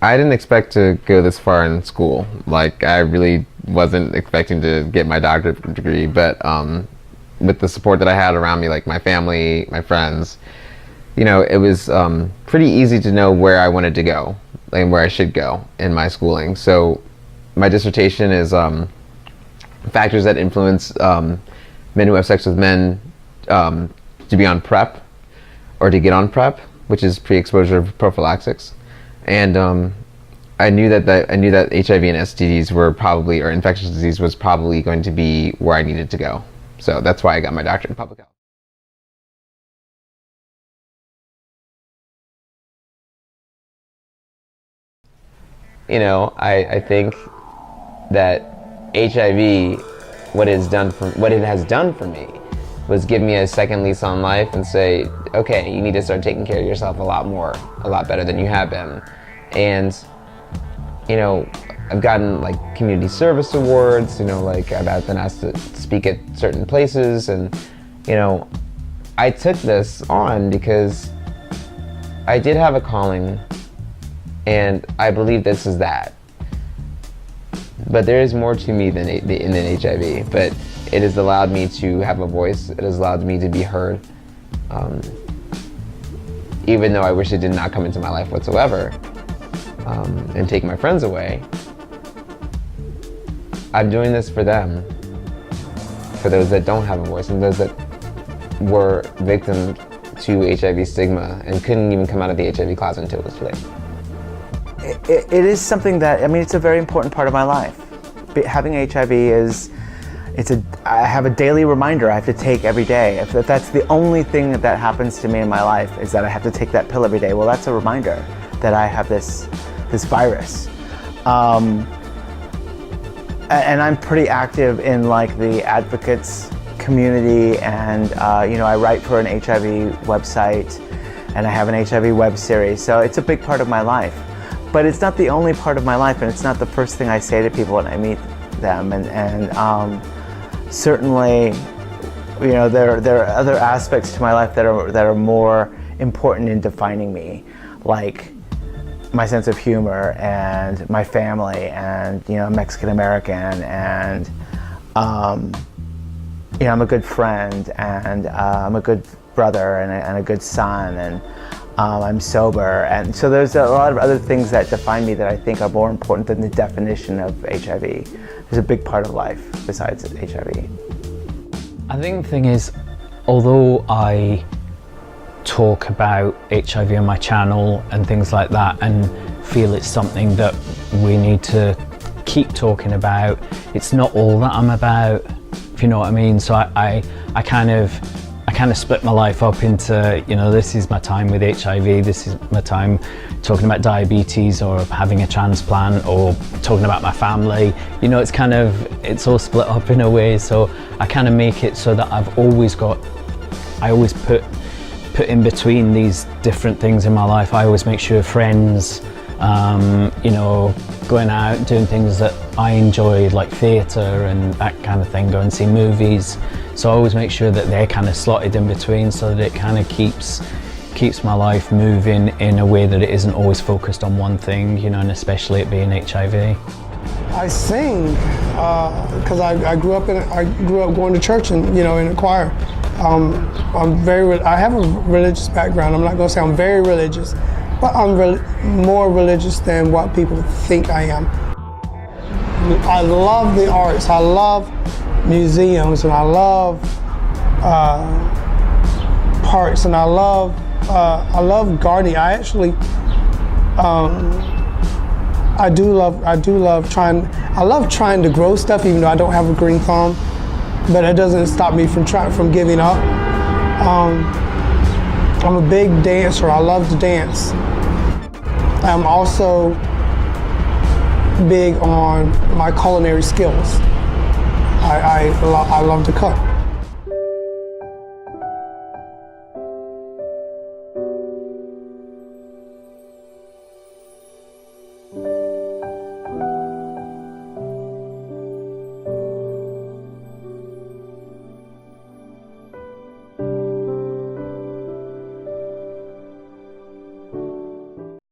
I didn't expect to go this far in school. Like, I really wasn't expecting to get my doctorate degree, but with the support that I had around me, like my family, my friends, you know, it was pretty easy to know where I wanted to go and where I should go in my schooling. So my dissertation is factors that influence men who have sex with men to be on PrEP or to get on PrEP, which is pre-exposure prophylaxis. And I knew that HIV and STDs were probably, or infectious disease was probably going to be where I needed to go. So that's why I got my doctorate in public health. You know, I think that HIV, what it has done for me, was give me a second lease on life and say, okay, you need to start taking care of yourself a lot better than you have been. And, you know, I've gotten like community service awards, you know, like I've been asked to speak at certain places, and, you know, I took this on because I did have a calling, and I believe this is that. But there is more to me than HIV, but it has allowed me to have a voice. It has allowed me to be heard. Even though I wish it did not come into my life whatsoever, and take my friends away, I'm doing this for them, for those that don't have a voice and those that were victim to HIV stigma and couldn't even come out of the HIV closet until it was too late. It is something that, I mean, it's a very important part of my life. Having HIV is, I have a daily reminder I have to take every day. If that's the only thing that happens to me in my life, is that I have to take that pill every day. Well, that's a reminder that I have this virus. And I'm pretty active in like the advocates community, and you know, I write for an HIV website, and I have an HIV web series, so it's a big part of my life. But it's not the only part of my life, and it's not the first thing I say to people when I meet them. And certainly, you know, there are other aspects to my life that are more important in defining me, like my sense of humor and my family, and, you know, I'm Mexican American, and you know, I'm a good friend, and I'm a good brother and a good son, and I'm sober. And so there's a lot of other things that define me that I think are more important than the definition of HIV. There's a big part of life besides HIV. I think the thing is, although I talk about HIV on my channel and things like that, and feel it's something that we need to keep talking about, it's not all that I'm about, if you know what I mean. So I kind of split my life up into, you know, this is my time with HIV, this is my time talking about diabetes or having a transplant or talking about my family. You know, it's all split up in a way, so I kind of make it so that I always put in between these different things in my life. I always make sure friends, you know, going out, doing things that I enjoyed, like theatre and that kind of thing, go and see movies. So I always make sure that they're kind of slotted in between, so that it kind of keeps my life moving in a way that it isn't always focused on one thing, you know, and especially it being HIV. I sing because I grew up going to church and, you know, in a choir. I have a religious background. I'm not going to say I'm very religious, but I'm more religious than what people think I am. I love the arts. I love museums, and I love parks, and I love gardening. I actually I love trying to grow stuff, even though I don't have a green thumb, but it doesn't stop me from giving up. I'm a big dancer. I love to dance. I'm also big on my culinary skills. I love to cook.